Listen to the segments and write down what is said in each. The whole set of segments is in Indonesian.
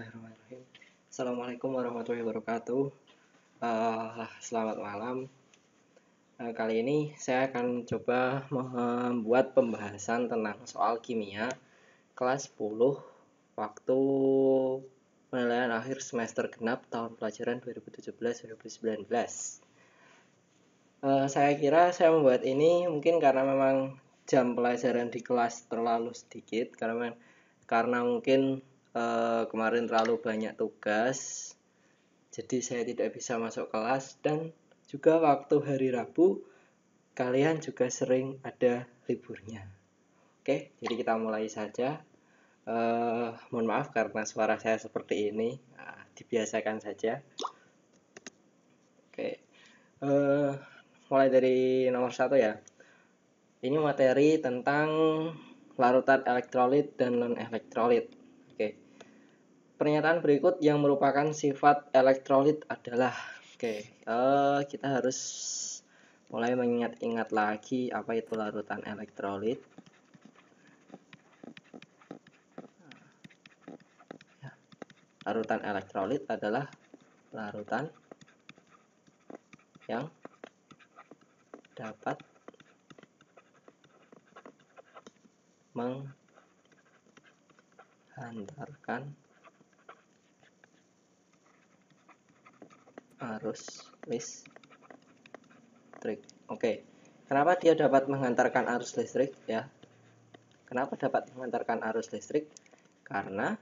Bismillahirrahmanirrahim. Assalamualaikum warahmatullahi wabarakatuh. Selamat malam. Kali ini saya akan coba membuat pembahasan tentang soal kimia kelas 10 waktu penilaian akhir semester genap tahun pelajaran 2017-2019. Saya kira saya membuat ini mungkin karena memang jam pelajaran di kelas terlalu sedikit, karena mungkin kemarin terlalu banyak tugas, jadi saya tidak bisa masuk kelas, dan juga waktu hari Rabu kalian juga sering ada liburnya. Oke, jadi kita mulai saja. Mohon maaf karena suara saya seperti ini, dibiasakan saja. Oke, mulai dari nomor 1 ya. Ini materi tentang larutan elektrolit dan non-elektrolit. Oke. Pernyataan berikut yang merupakan sifat elektrolit adalah, kita harus mulai mengingat-ingat lagi apa itu larutan elektrolit. Larutan elektrolit adalah larutan yang dapat menghantarkan arus listrik. Oke, kenapa dia dapat menghantarkan arus listrik ya? Kenapa dapat menghantarkan arus listrik? Karena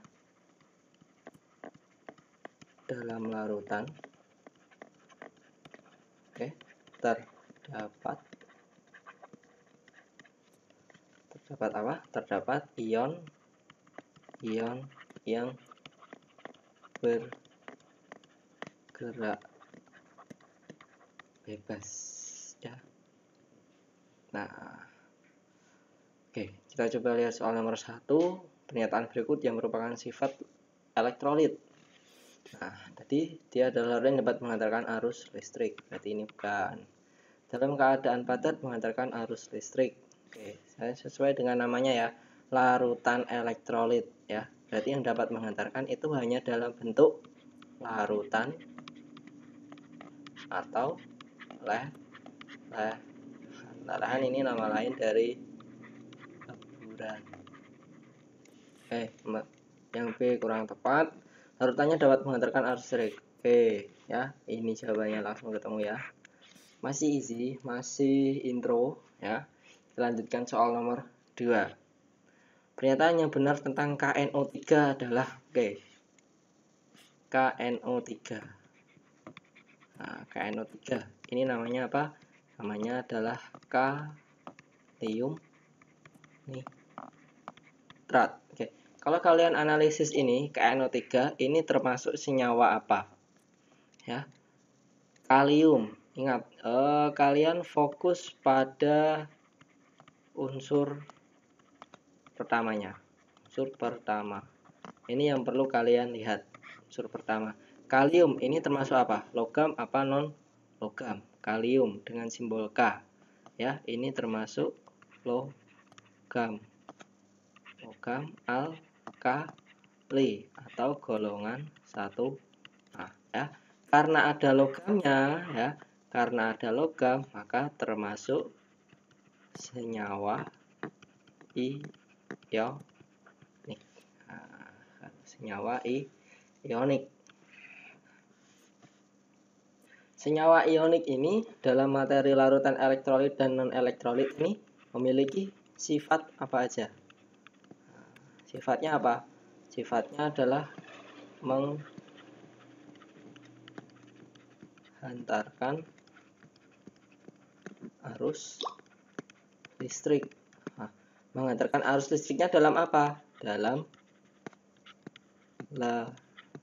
dalam larutan terdapat ion yang bergerak bebas ya. Nah, kita coba lihat soal nomor 1. Pernyataan berikut yang merupakan sifat elektrolit. Nah, tadi dia adalah larutan yang dapat menghantarkan arus listrik. Berarti ini bukan. Dalam keadaan padat menghantarkan arus listrik. Saya sesuai dengan namanya ya, larutan elektrolit ya. Berarti yang dapat menghantarkan itu hanya dalam bentuk larutan atau lehan. Ini nama lain dari leburan. Yang B kurang tepat. Larutannya dapat menghantarkan arus listrik. Ya, ini jawabannya langsung ketemu ya. Masih easy, masih intro ya. Kita lanjutkan soal nomor 2. Pernyataan yang benar tentang KNO3 adalah KNO3. Nah, KNO3 ini namanya apa? Namanya adalah kalium nitrat. Kalau kalian analisis ini, KNO3 ini termasuk senyawa apa? Ya. Kalium. Ingat, kalian fokus pada unsur pertamanya. Unsur pertama. Ini yang perlu kalian lihat. Unsur pertama. Kalium ini termasuk apa? Logam apa non logam? Kalium dengan simbol K. Ya, ini termasuk logam. Logam alkali atau golongan 1A ya. Karena ada logamnya ya. Karena ada logam, maka termasuk senyawa ionik. Senyawa ionik. Senyawa ionik ini dalam materi larutan elektrolit dan non-elektrolit ini memiliki sifat apa aja? Sifatnya apa? Sifatnya adalah menghantarkan arus listrik. Menghantarkan arus listriknya dalam apa? Dalam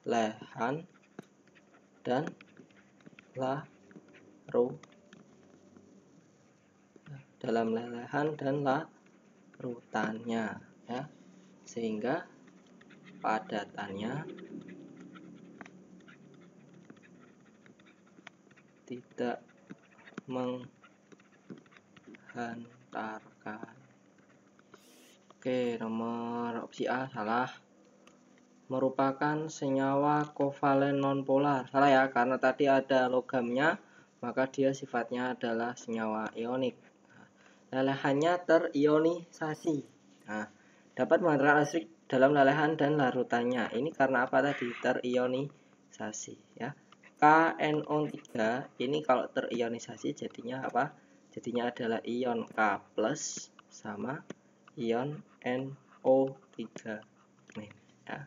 lehan dan larutannya ya, sehingga padatannya tidak menghantarkan. Nomor opsi A salah. merupakan senyawa kovalen nonpolar. Salah ya, karena tadi ada logamnya, maka dia sifatnya adalah senyawa ionik. Lelehannya terionisasi. Nah, dapat menghantarkan listrik dalam lelehan dan larutannya. Ini karena apa tadi? Terionisasi ya. KNO3 ini kalau terionisasi jadinya apa? Jadinya adalah ion K+ sama ion NO3 ya.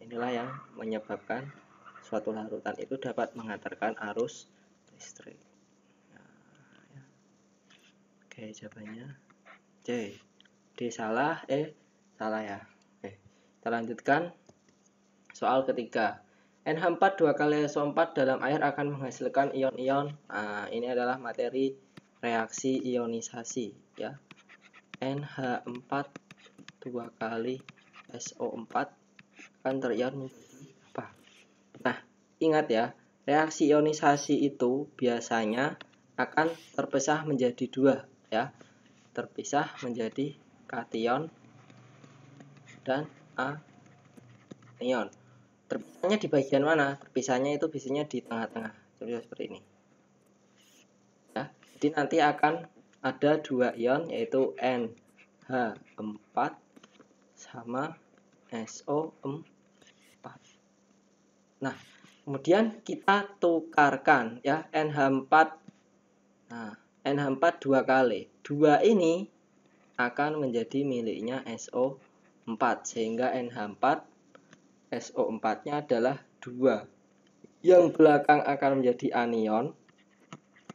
Inilah yang menyebabkan suatu larutan itu dapat menghantarkan arus listrik. Oke, jawabannya C. D salah, salah ya. Oke, kita lanjutkan. Soal ketiga. NH4 2 kali SO4 dalam air akan menghasilkan ion-ion. Nah, ini adalah materi reaksi ionisasi ya. NH4 2 kali SO4 akan terion menjadi apa? Nah, ingat ya, reaksi ionisasi itu biasanya akan terpisah menjadi dua ya, terpisah menjadi kation dan anion. Terpisahnya di bagian mana? Terpisahnya itu biasanya di tengah-tengah, seperti ini ya. Jadi nanti akan ada dua ion, yaitu NH4 sama SO4. Nah, kemudian kita tukarkan ya, NH4. Nah, NH4 2 kali. 2 ini akan menjadi miliknya SO4, sehingga NH4 SO4-nya adalah 2. Yang belakang akan menjadi anion.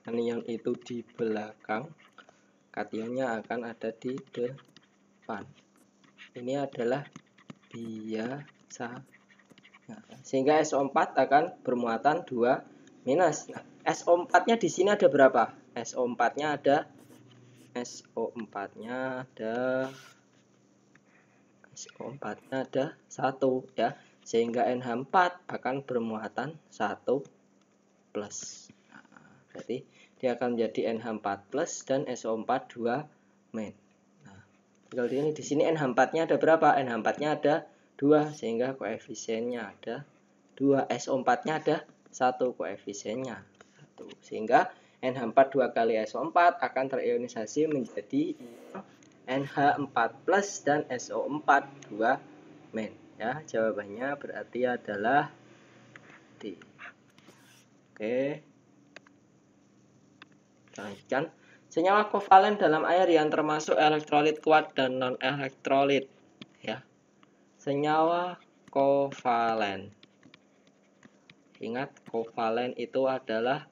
Anion itu di belakang, kationnya akan ada di depan. Ini adalah biasa. Nah, sehingga SO4 akan bermuatan 2 minus. Nah, SO4-nya di sini ada berapa? SO4-nya ada 1 ya. Sehingga NH4 akan bermuatan 1+. Nah, berarti dia akan menjadi NH4+ dan SO4 2 min. Nah, tinggal di sini NH4-nya ada berapa? NH4-nya ada 2, sehingga koefisiennya ada 2. SO4-nya ada 1, koefisiennya 1. Sehingga NH4 2 kali SO4 akan terionisasi menjadi NH4+ dan SO4 2 min. Ya, jawabannya berarti adalah D. Oke. Lanjutkan. Senyawa kovalen dalam air yang termasuk elektrolit kuat dan non-elektrolit ya. Senyawa kovalen. Ingat, kovalen itu adalah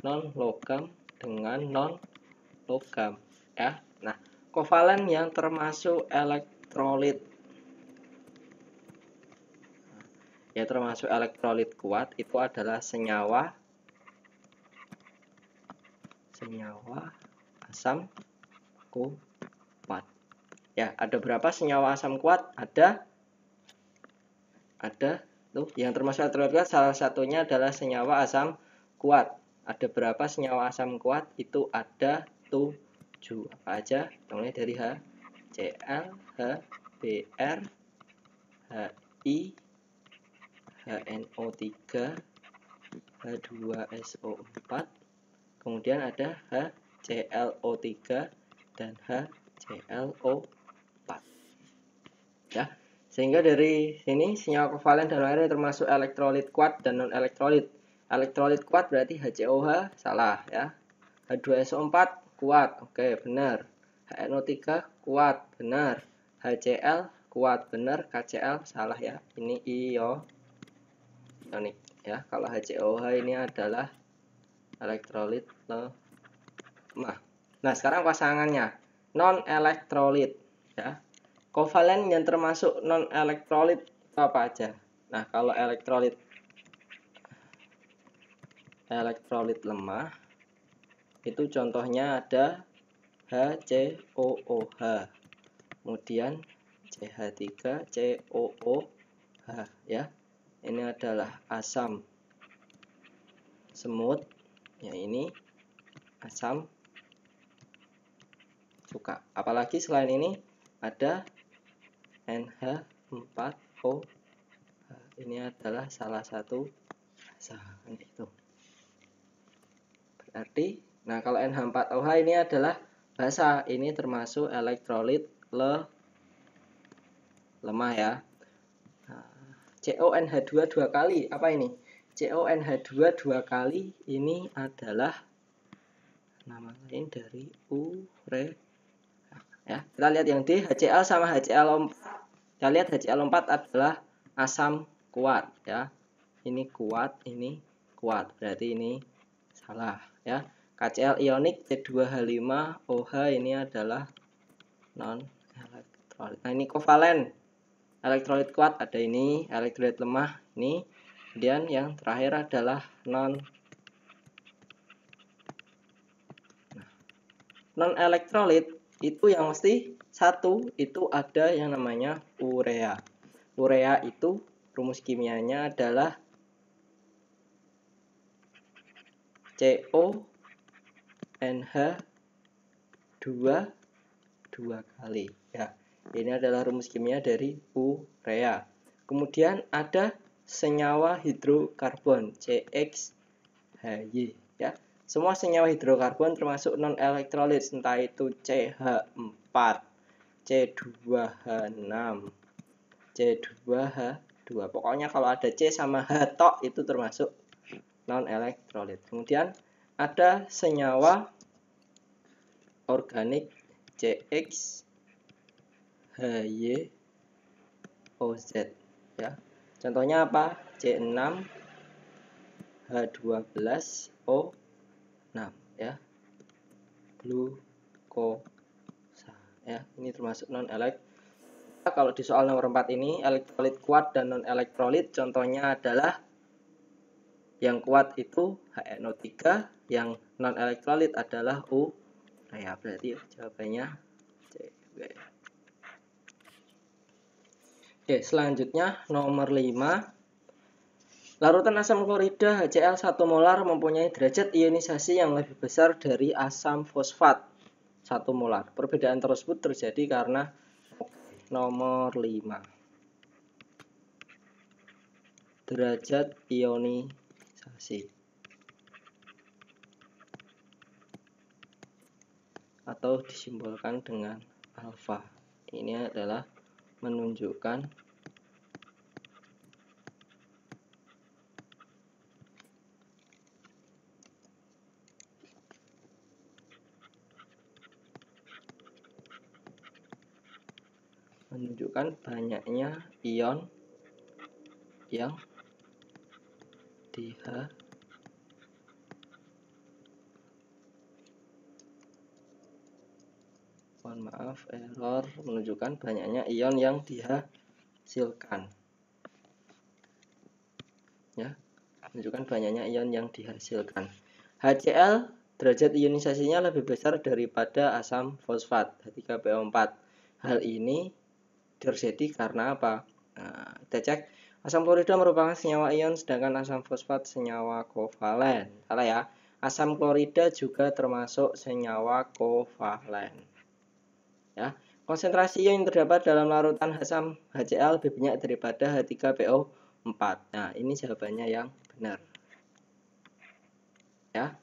non-logam dengan non-logam ya. Nah, kovalen yang termasuk elektrolit ya, termasuk elektrolit kuat itu adalah senyawa asam kuat ya. Ada berapa senyawa asam kuat? Ada tuh yang termasuk elektrolit kuat, salah satunya adalah senyawa asam kuat. Ada berapa senyawa asam kuat? Itu ada 7. Apa aja? Mulai dari HCl, HBr, HI, HNO3, H2SO4, kemudian ada HClO3 dan HClO4 ya. Sehingga dari sini senyawa kovalen dalam air termasuk elektrolit kuat dan non elektrolit. Elektrolit kuat berarti HCOH, salah ya. H2SO4 kuat, oke benar. HNO3 kuat, benar. HCl kuat, benar. KCl salah ya. Ini ionik ya. Kalau HCOH ini adalah elektrolit lemah. Nah, sekarang pasangannya non elektrolit ya. Kovalen yang termasuk non elektrolit apa aja? Nah, kalau elektrolit lemah itu contohnya ada HCOOH, kemudian CH3COOH ya. Ini adalah asam semut, ya ini asam cuka. Apalagi selain ini ada NH4 Ini adalah salah satu basa. Itu. Berarti, nah kalau NH4OH ini adalah basa. Ini termasuk elektrolit lemah ya. CONH2 dua kali, apa ini? CONH2 dua kali ini adalah nama lain dari urea. Ya, kita lihat yang D, HCl sama HCl4. Kita lihat HCl4 adalah asam kuat ya. Ini kuat, ini kuat. Berarti ini salah ya. KCl ionik C2H5OH ini adalah non elektrolit. Nah, ini kovalen. Elektrolit kuat ada ini, elektrolit lemah ini. Kemudian yang terakhir adalah non elektrolit itu yang mesti satu itu ada yang namanya urea. Urea itu rumus kimianya adalah CONH2 dua kali ya. Ini adalah rumus kimia dari urea. Kemudian ada senyawa hidrokarbon CXHY ya. Semua senyawa hidrokarbon termasuk non elektrolit, entah itu CH4, C2H6, C2H2. Pokoknya kalau ada C sama H tok itu termasuk non elektrolit. Kemudian ada senyawa organik CXHYOZ ya. Contohnya apa? C6H12O6 ya. Glukosa ya. Ini termasuk non elektrolit. Kalau di soal nomor 4 ini elektrolit kuat dan non elektrolit contohnya adalah yang kuat itu HNO3, yang non elektrolit adalah urea. Berarti jawabannya C. Oke, selanjutnya nomor 5. Larutan asam klorida HCl 1 molar mempunyai derajat ionisasi yang lebih besar dari asam fosfat 1 molar. Perbedaan tersebut terjadi karena nomor 5. Derajat ionisasi atau disimbolkan dengan alfa. Ini adalah menunjukkan banyaknya ion yang menunjukkan banyaknya ion yang dihasilkan ya, menunjukkan banyaknya ion yang dihasilkan. HCl derajat ionisasinya lebih besar daripada asam fosfat H3PO4. Hal ini terjadi karena apa? Nah, kita cek. Asam klorida merupakan senyawa ion sedangkan asam fosfat senyawa kovalen. Salah ya. Asam klorida juga termasuk senyawa kovalen. Ya. Konsentrasi ion yang terdapat dalam larutan asam HCl lebih banyak daripada H3PO4. Nah, ini jawabannya yang benar. Ya.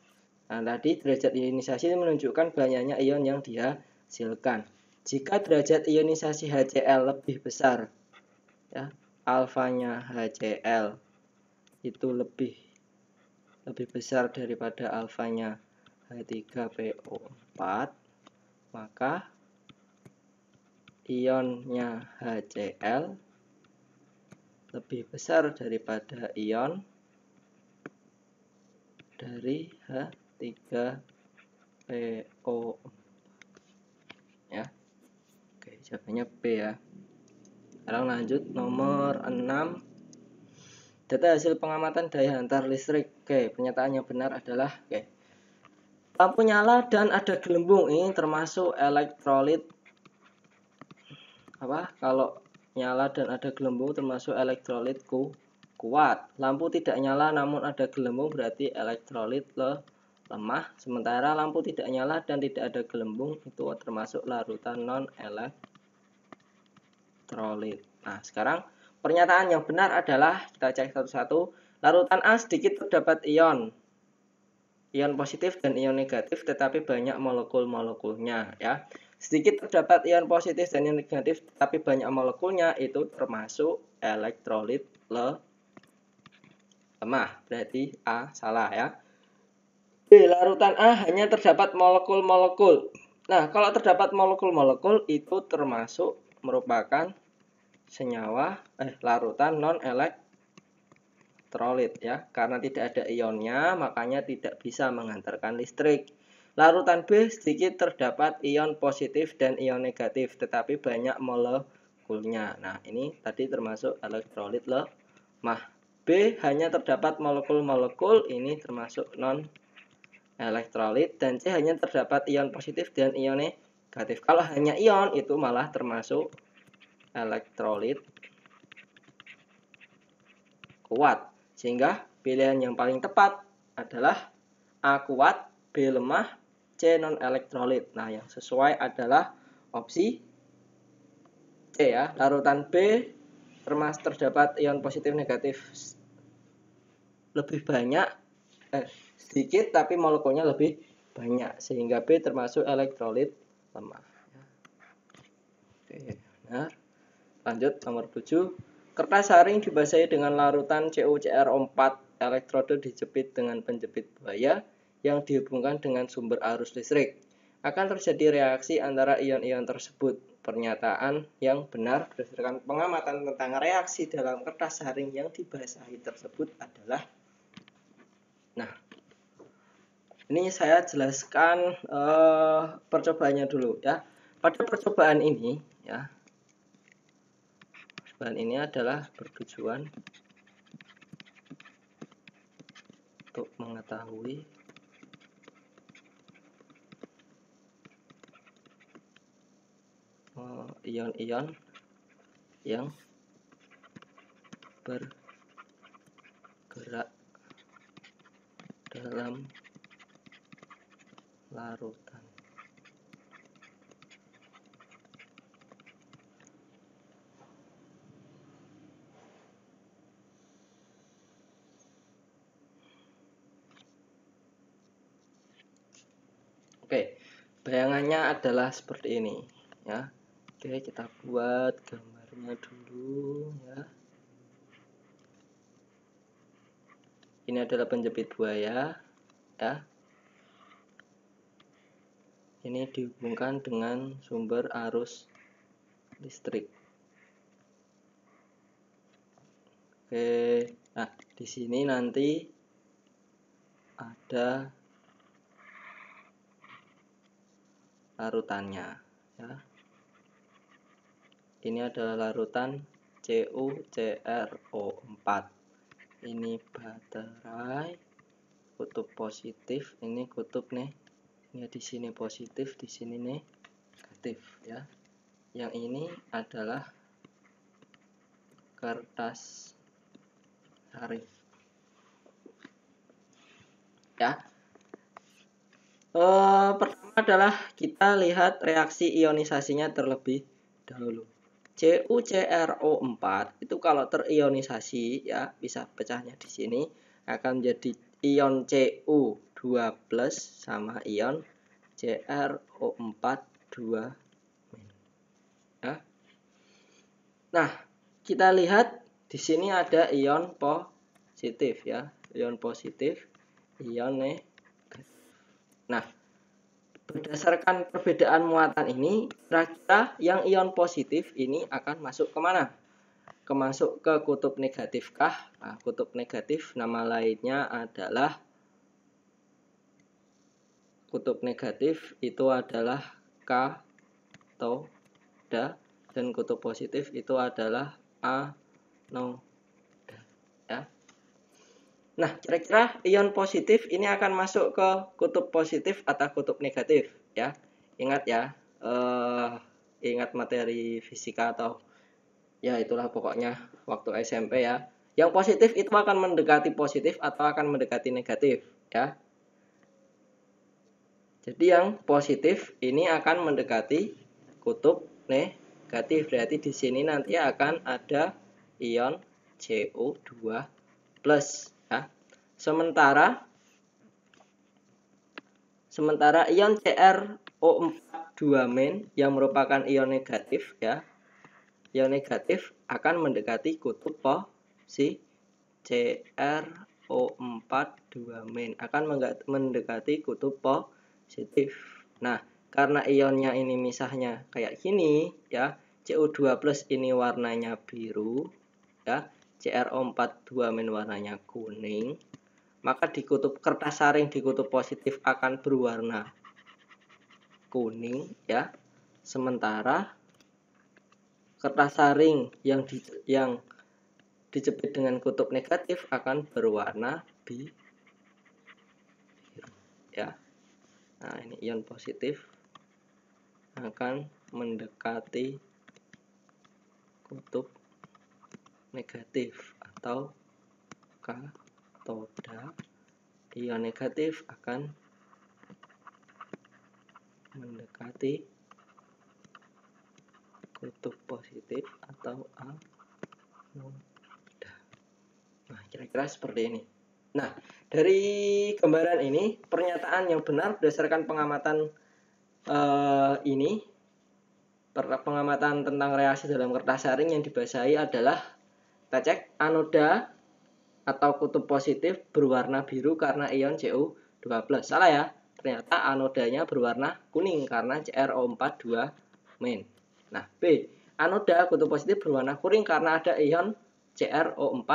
Nah, tadi derajat ionisasi menunjukkan banyaknya ion yang dihasilkan. Jika derajat ionisasi HCl lebih besar, ya, alfanya HCl itu lebih besar daripada alfanya H3PO4, maka ionnya HCl lebih besar daripada ion dari H3PO4 ya. Oke, jawabannya B ya. Sekarang lanjut nomor 6. Data hasil pengamatan daya hantar listrik. Oke, pernyataan yang benar adalah lampu nyala dan ada gelembung. Ini termasuk elektrolit apa? Kalau nyala dan ada gelembung termasuk elektrolit kuat. Lampu tidak nyala namun ada gelembung berarti elektrolit lemah. Sementara lampu tidak nyala dan tidak ada gelembung itu termasuk larutan non elektrolit. Nah, sekarang pernyataan yang benar adalah, kita cek satu-satu, larutan A sedikit terdapat ion positif dan ion negatif, tetapi banyak molekul-molekulnya ya. Sedikit terdapat ion positif dan ion negatif, tetapi banyak molekulnya, itu termasuk elektrolit lemah. Berarti A salah ya. B, larutan A hanya terdapat molekul-molekul. Nah, kalau terdapat molekul-molekul itu termasuk merupakan senyawa larutan non-elektrolit ya. Karena tidak ada ionnya, makanya tidak bisa mengantarkan listrik. Larutan B sedikit terdapat ion positif dan ion negatif, tetapi banyak molekulnya. Nah, ini tadi termasuk elektrolit lemah. B hanya terdapat molekul-molekul, ini termasuk non-elektrolit. Dan C hanya terdapat ion positif dan ion negatif. Kalau hanya ion, itu malah termasuk elektrolit kuat. Sehingga pilihan yang paling tepat adalah A kuat, B lemah, C non-elektrolit. Nah, yang sesuai adalah opsi C ya. Larutan B terdapat ion positif negatif lebih banyak, sedikit tapi molekulnya lebih banyak, sehingga B termasuk elektrolit lemah. Oke, benar. Lanjut nomor 7. Kertas saring dibasahi dengan larutan CuCrO4. Elektroda dijepit dengan penjepit buaya yang dihubungkan dengan sumber arus listrik. Akan terjadi reaksi antara ion-ion tersebut. Pernyataan yang benar berdasarkan pengamatan tentang reaksi dalam kertas saring yang dibasahi tersebut adalah, nah, ini saya jelaskan percobaannya dulu ya. Pada percobaan ini ya, percobaan ini adalah bertujuan untuk mengetahui ion-ion yang bergerak dalam larutan. Oke, bayangannya adalah seperti ini ya. Oke, kita buat gambarnya dulu ya. Ini adalah penjepit buaya ya. Ini dihubungkan dengan sumber arus listrik. Oke, nah di sini nanti ada larutannya ya. Ini adalah larutan CuCrO4. Ini baterai, kutub positif, ini kutub ini di sini positif, di sini negatif ya. Yang ini adalah kertas saring ya. Pertama adalah kita lihat reaksi ionisasinya terlebih dahulu. CuCrO4 itu kalau terionisasi ya, bisa pecahnya di sini, akan menjadi ion Cu2+ sama ion CrO4 2- ya. Nah, kita lihat di sini ada ion positif ya, ion positif, ion negatif. Nah, berdasarkan perbedaan muatan ini, kira-kira yang ion positif ini akan masuk kemana? Masuk ke kutub negatif kah? Nah, kutub negatif nama lainnya adalah, kutub negatif itu adalah katoda, dan kutub positif itu adalah anoda ya. Nah, kira-kira ion positif ini akan masuk ke kutub positif atau kutub negatif ya. Ingat ya, ingat materi fisika atau ya itulah pokoknya waktu SMP ya. Yang positif itu akan mendekati positif atau akan mendekati negatif ya. Jadi yang positif ini akan mendekati kutub negatif. Berarti di sini nanti akan ada ion CO2 plus ya. Sementara ion CrO4 yang merupakan ion negatif ya. Ion negatif akan mendekati kutub posisi CrO4 akan mendekati kutub positif. Nah, karena ionnya ini misahnya kayak gini ya, CO2 plus ini warnanya biru ya, CrO4 warnanya kuning, maka di kutub kertas saring di kutub positif akan berwarna kuning ya. Sementara kertas saring yang dijepit dengan kutub negatif akan berwarna biru ya. Nah, ini ion positif akan mendekati kutub negatif atau katoda. Ion negatif akan mendekati kutub positif atau anoda. Nah, kira-kira seperti ini. Nah, dari gambaran ini, pernyataan yang benar berdasarkan pengamatan pengamatan tentang reaksi dalam kertas saring yang dibasahi adalah, kita cek, anoda atau kutub positif berwarna biru karena ion CO2 plus. Salah ya, ternyata anodanya berwarna kuning karena CrO4 Nah, B, anoda kutub positif berwarna kuning karena ada ion CrO4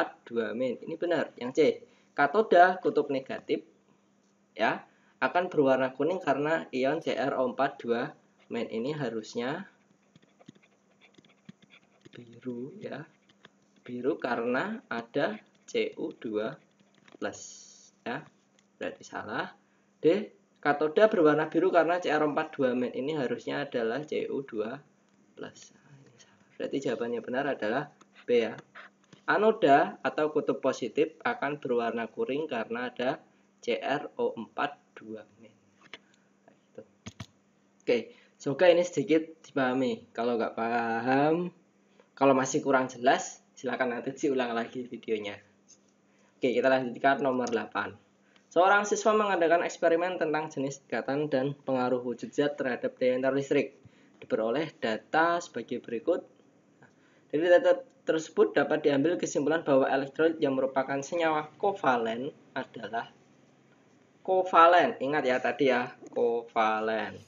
Ini benar. Yang C, katoda kutub negatif ya akan berwarna kuning karena ion CrO4 ini harusnya biru ya. Biru karena ada CO2 plus ya. Berarti salah. D, katoda berwarna biru karena CrO4 ini harusnya adalah CO2 plus. Nah, ini salah. Berarti jawabannya benar adalah B ya. Anoda atau kutub positif akan berwarna kuning karena ada CrO4 Oke, semoga ini sedikit dipahami. Kalau nggak paham, kalau masih kurang jelas, silakan nanti diulang lagi videonya. Oke, kita lanjutkan nomor 8. Seorang siswa mengadakan eksperimen tentang jenis ikatan dan pengaruh wujud zat terhadap daya antar listrik. Diperoleh data sebagai berikut. Dari data tersebut dapat diambil kesimpulan bahwa elektrolit yang merupakan senyawa kovalen adalah kovalen. Ingat ya tadi ya, kovalen.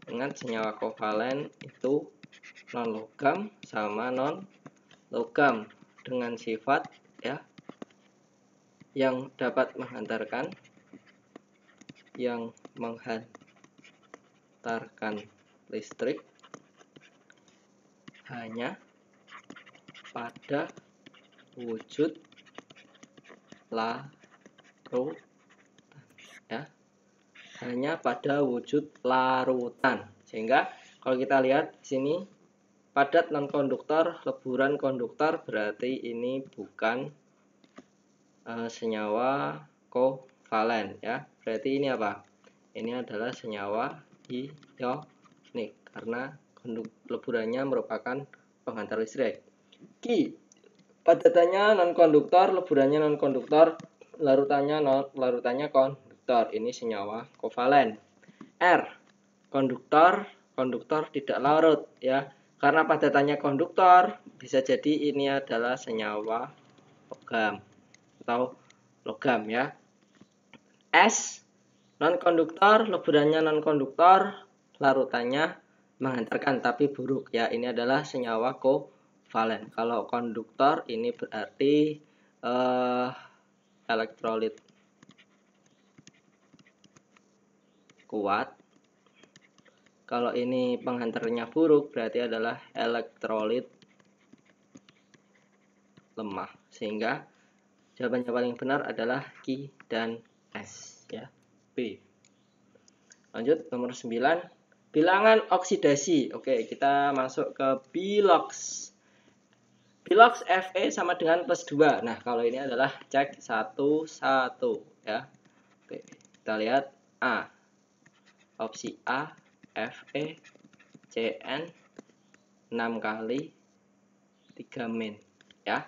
Ingat, senyawa kovalen itu non logam sama non logam dengan sifat ya yang dapat menghantarkan listrik hanya pada wujud larutan ya, hanya pada wujud larutan. Sehingga kalau kita lihat di sini padat non konduktor, leburan konduktor, berarti ini bukan senyawa kovalen ya. Berarti ini apa? Ini adalah senyawa ionik karena leburannya merupakan penghantar listrik. Q, padatannya non konduktor, leburannya non konduktor, larutannya konduktor. Ini senyawa kovalen. R, konduktor tidak larut ya. Karena padatannya konduktor, bisa jadi ini adalah senyawa logam atau logam ya. S, non konduktor, leburannya non konduktor, larutannya menghantarkan tapi buruk ya. Ini adalah senyawa kovalen. Kalau konduktor ini berarti elektrolit kuat. Kalau ini penghantarnya buruk berarti adalah elektrolit lemah. Sehingga jawaban yang paling benar adalah Q dan S ya. B. Lanjut nomor 9. Bilangan oksidasi. Oke, kita masuk ke Bilox. Bilox Fe sama dengan plus 2. Nah, kalau ini adalah cek satu-satu ya. Oke, kita lihat A. Opsi A, Fe, Cn, 6 kali 3 min ya.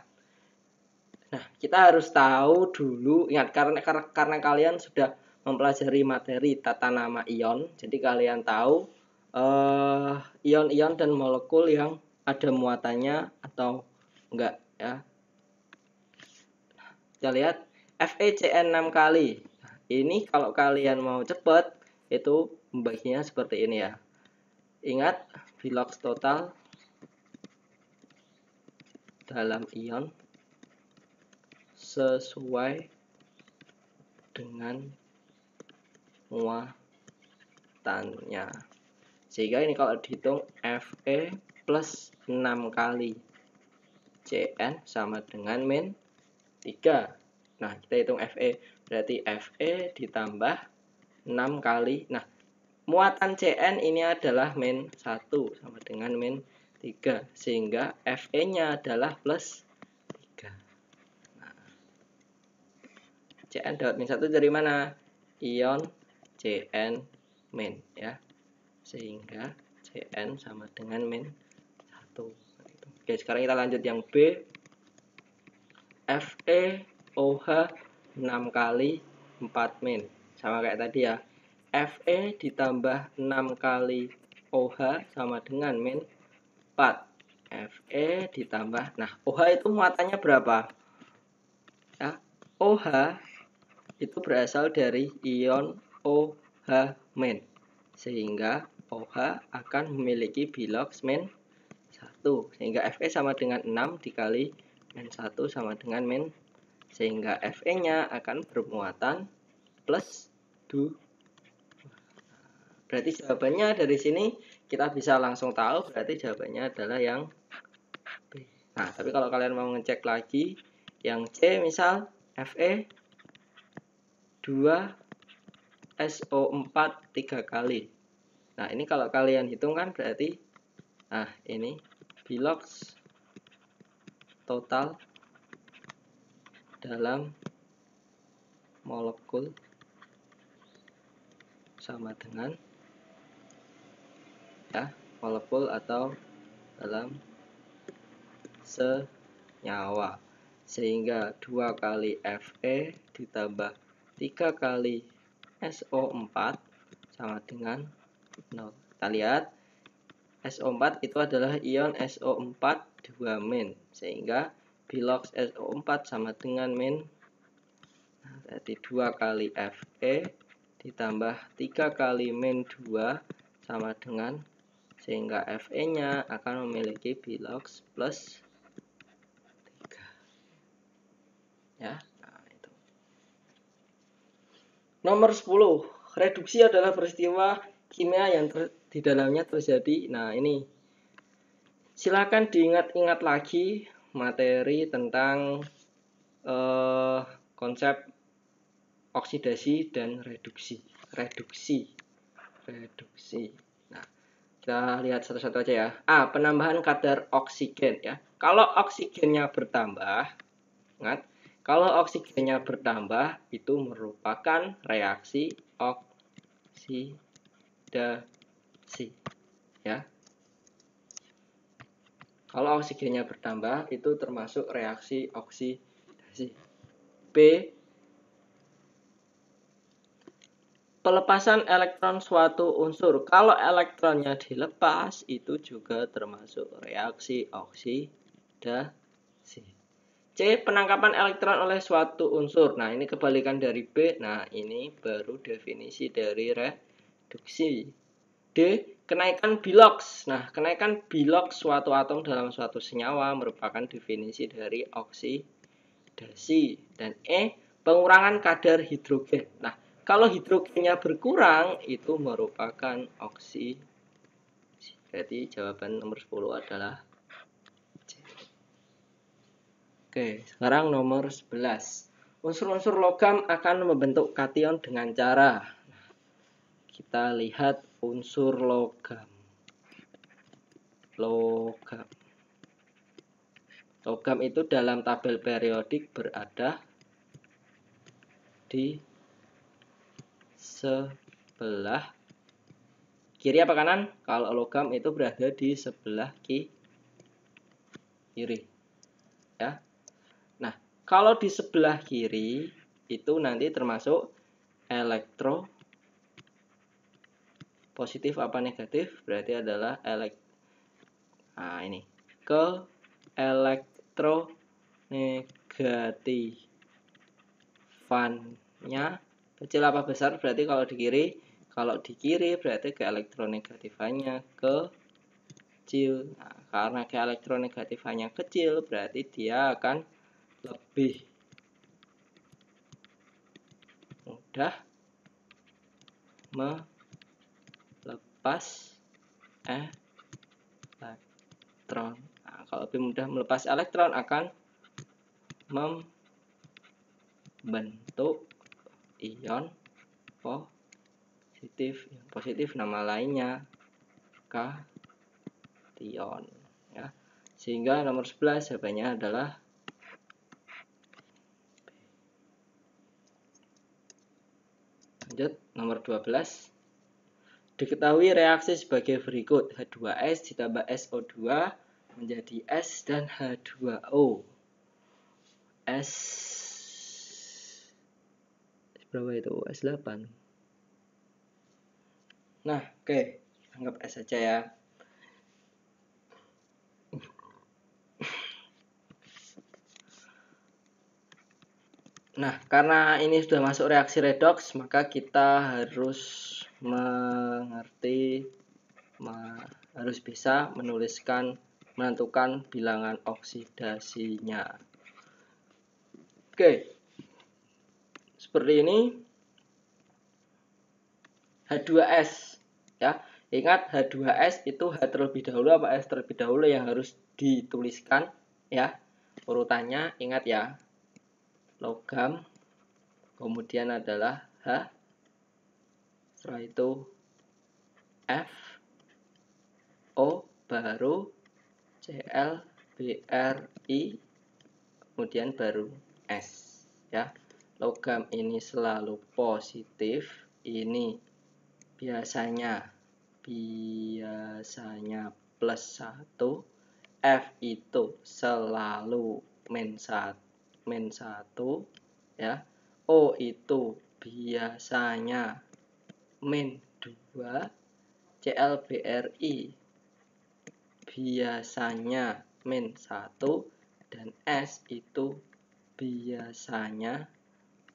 Nah, kita harus tahu dulu, ingat karena kalian sudah mempelajari materi tata nama ion, jadi kalian tahu ion-ion dan molekul yang ada muatannya atau enggak ya. Kita lihat FeCN 6 kali. Nah, ini kalau kalian mau cepat itu membaginya seperti ini ya. Ingat Bilox total dalam ion sesuai dengan muatannya. Sehingga ini kalau dihitung Fe plus 6 kali Cn sama dengan min 3. Nah, kita hitung Fe, berarti Fe ditambah 6 kali. Nah, muatan Cn ini adalah min 1 sama dengan min 3. Sehingga Fe-nya adalah plus 3. Nah, Cn dapat min 1 dari mana? Ion Cn min ya. Sehingga Cn sama dengan min 1. Oke, sekarang kita lanjut yang B. FeOH 6 kali 4 min. Sama kayak tadi ya. Fe ditambah 6 kali OH sama dengan min 4. Fe ditambah, nah OH itu muatannya berapa? Ya, OH itu berasal dari ion OH min. Sehingga OH akan memiliki Bilox min 1. Sehingga Fe sama dengan 6 dikali min 1 sama dengan min, sehingga Fe-nya akan bermuatan plus 2. Berarti jawabannya dari sini kita bisa langsung tahu, berarti jawabannya adalah yang B. Nah, tapi kalau kalian mau ngecek lagi yang C, misal Fe 2 SO4 3 kali. Nah, ini kalau kalian hitung kan berarti, nah ini Bilox total dalam molekul sama dengan ya, molekul atau dalam senyawa. Sehingga 2 kali Fe ditambah 3 kali SO4 sama dengan 0. Kita lihat SO4 itu adalah ion SO4 2 min. Sehingga Bilox SO4 sama dengan min, nah, berarti 2 kali Fe ditambah 3 kali min 2 sama dengan, sehingga Fe-nya akan memiliki Bilox plus 3. Ya, nah itu. Nomor 10, reduksi adalah peristiwa kimia yang di dalamnya terjadi. Nah, ini silakan diingat-ingat lagi materi tentang konsep oksidasi dan reduksi. Nah, kita lihat satu-satu aja ya. A, penambahan kadar oksigen ya. Kalau oksigennya bertambah, ingat, kalau oksigennya bertambah itu merupakan reaksi oksidasi ya. Kalau oksigennya bertambah itu termasuk reaksi oksidasi. B, pelepasan elektron suatu unsur. Kalau elektronnya dilepas itu juga termasuk reaksi oksidasi. C, penangkapan elektron oleh suatu unsur. Nah, ini kebalikan dari B. Nah, ini baru definisi dari reduksi. D, kenaikan Bilox. Nah, kenaikan Bilox suatu atom dalam suatu senyawa merupakan definisi dari oksidasi. Dan E, pengurangan kadar hidrogen. Nah, kalau hidrogennya berkurang itu merupakan oksidasi. Berarti jawaban nomor 10 adalah C. Oke, sekarang nomor 11. Unsur-unsur logam akan membentuk kation dengan cara. Kita lihat unsur logam. Logam itu dalam tabel periodik berada di sebelah Kiri apa kanan? Kalau logam itu berada di sebelah kiri. Ya. Nah, kalau di sebelah kiri itu nanti termasuk elektro positif apa negatif? Berarti adalah ini ke elektronegatifannya kecil apa besar? Berarti kalau di kiri berarti ke elektronegatifannya kecil. Nah, karena ke elektronegatifannya kecil berarti dia akan lebih mudah melepas elektron. Nah, kalau lebih mudah melepas elektron akan membentuk ion positif. Yang positif nama lainnya kation. Ya. Sehingga nomor 11 jawabannya adalah lanjut nomor 12. Diketahui reaksi sebagai berikut. H2S ditambah SO2 menjadi S dan H2O. S berapa itu? S8. Nah, oke. Anggap S saja ya. Nah, karena ini sudah masuk reaksi redoks, maka kita harus mengerti, harus bisa menentukan bilangan oksidasinya. Oke, seperti ini. H2S, ya. Ingat H2S itu H terlebih dahulu apa S terlebih dahulu yang harus dituliskan, ya. Urutannya ingat ya. Logam, kemudian adalah H, setelah itu F, O, baru Cl, Bri, kemudian baru S, ya. Logam ini selalu positif, ini biasanya plus 1, F itu selalu min 1, ya. O itu biasanya min 2, ClBri biasanya min 1, dan S itu biasanya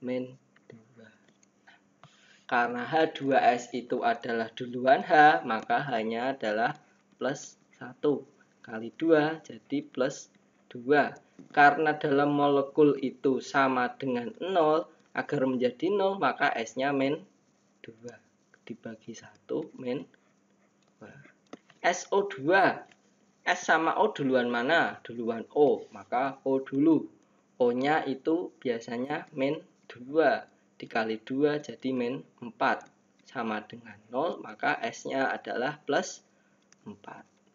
min 2. Karena H2S itu adalah duluan H, maka H-nya adalah plus 1. Kali 2 jadi plus 2. Karena dalam molekul itu sama dengan 0, agar menjadi 0, maka S-nya min 2. Dibagi 1, min 2. SO2. S sama O duluan mana? Duluan O, maka O dulu. O-nya itu biasanya min 2. Dikali 2 jadi min 4. Sama dengan 0, maka S-nya adalah plus 4.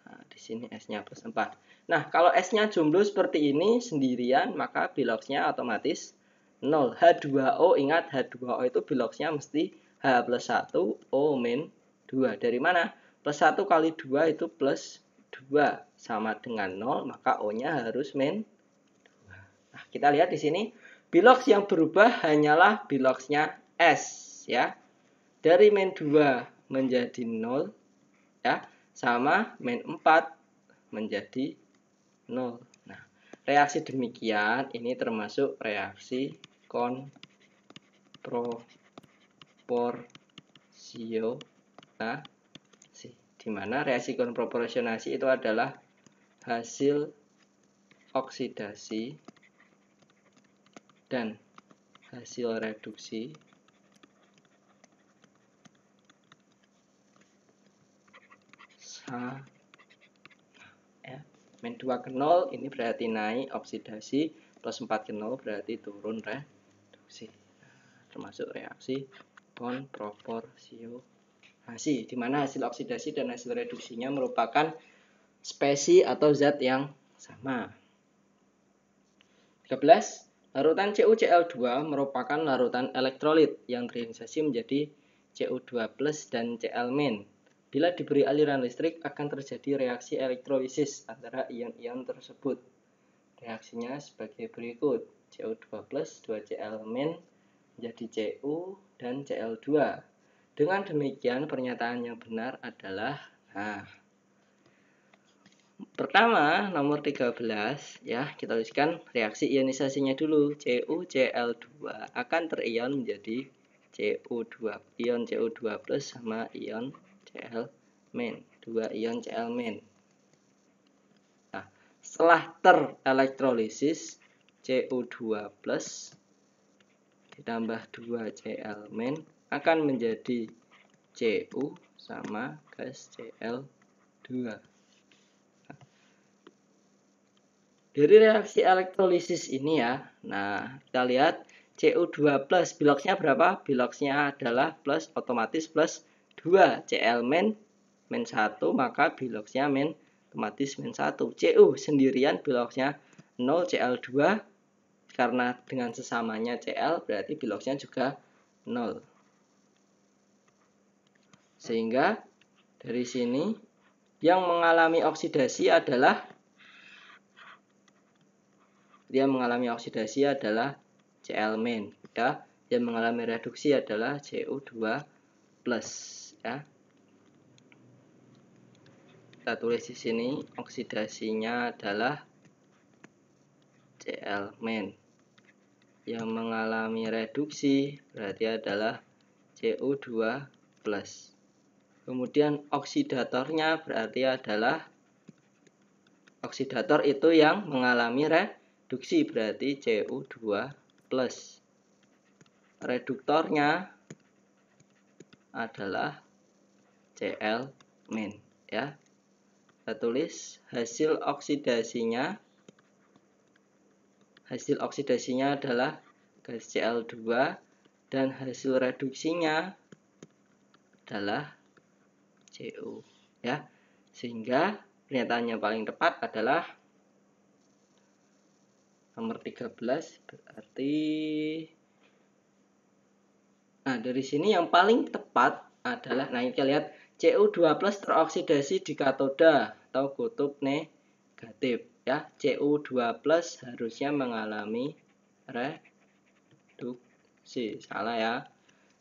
Nah, di sini S-nya plus 4. Nah, kalau S-nya jomblo seperti ini sendirian, maka biloxnya otomatis 0. H2O, ingat H2O itu biloxnya mesti H plus 1, O min 2. Dari mana? Plus 1 kali 2 itu plus 2. Sama dengan 0, maka O-nya harus min 2. Nah, kita lihat di sini. Bilox yang berubah hanyalah biloxnya S, ya. Dari min 2 menjadi 0, ya, sama min 4 menjadi 0. Nah, reaksi demikian ini termasuk reaksi konproporsionasi, di mana reaksi konproporsionasi itu adalah hasil oksidasi dan hasil reduksi sama, ya. Min 2 ke 0 ini berarti naik oksidasi, plus 4 ke 0 berarti turun reduksi. Nah, termasuk reaksi konproporsionasi, di mana hasil oksidasi dan hasil reduksinya merupakan spesi atau zat yang sama. 13. Larutan CuCl2 merupakan larutan elektrolit yang terionisasi menjadi Cu2+ dan Cl-. Bila diberi aliran listrik akan terjadi reaksi elektrolisis antara ion-ion tersebut. Reaksinya sebagai berikut. Cu2 plus 2Cl- menjadi Cu dan Cl2. Dengan demikian pernyataan yang benar adalah pertama nomor 13 ya, kita tuliskan reaksi ionisasinya dulu. CuCl2 akan terion menjadi Cu2, ion Cu2 plus sama ion Cl-, 2 ion Cl-. Nah, setelah terelektrolisis Cu2 plus ditambah 2 Cl- akan menjadi Cu sama gas Cl2. Dari reaksi elektrolisis ini ya, nah kita lihat Cu2 plus, biloxnya berapa? Biloxnya adalah plus, otomatis plus 2 Cl-, -1, maka biloxnya otomatis -1. Cu sendirian biloxnya 0, Cl2 karena dengan sesamanya Cl berarti biloxnya juga 0. Sehingga dari sini yang mengalami oksidasi adalah Cl-, ya. Yang mengalami reduksi adalah Cu2 plus, ya. Kita tulis di sini oksidasinya adalah Cl-. Yang mengalami reduksi berarti adalah Cu2 plus. Kemudian oksidatornya berarti adalah oksidator itu yang mengalami reduksi berarti Cu2 plus. Reduktornya adalah Cl-, ya. Kita tulis hasil oksidasinya adalah gas Cl2 dan hasil reduksinya adalah Cu, ya. Sehingga pernyataan yang paling tepat adalah nomor 13 berarti dari sini yang paling tepat adalah, kita lihat Cu2 plus teroksidasi di katoda atau kutub negatif, ya. Cu2 plus harusnya mengalami reduksi, salah ya.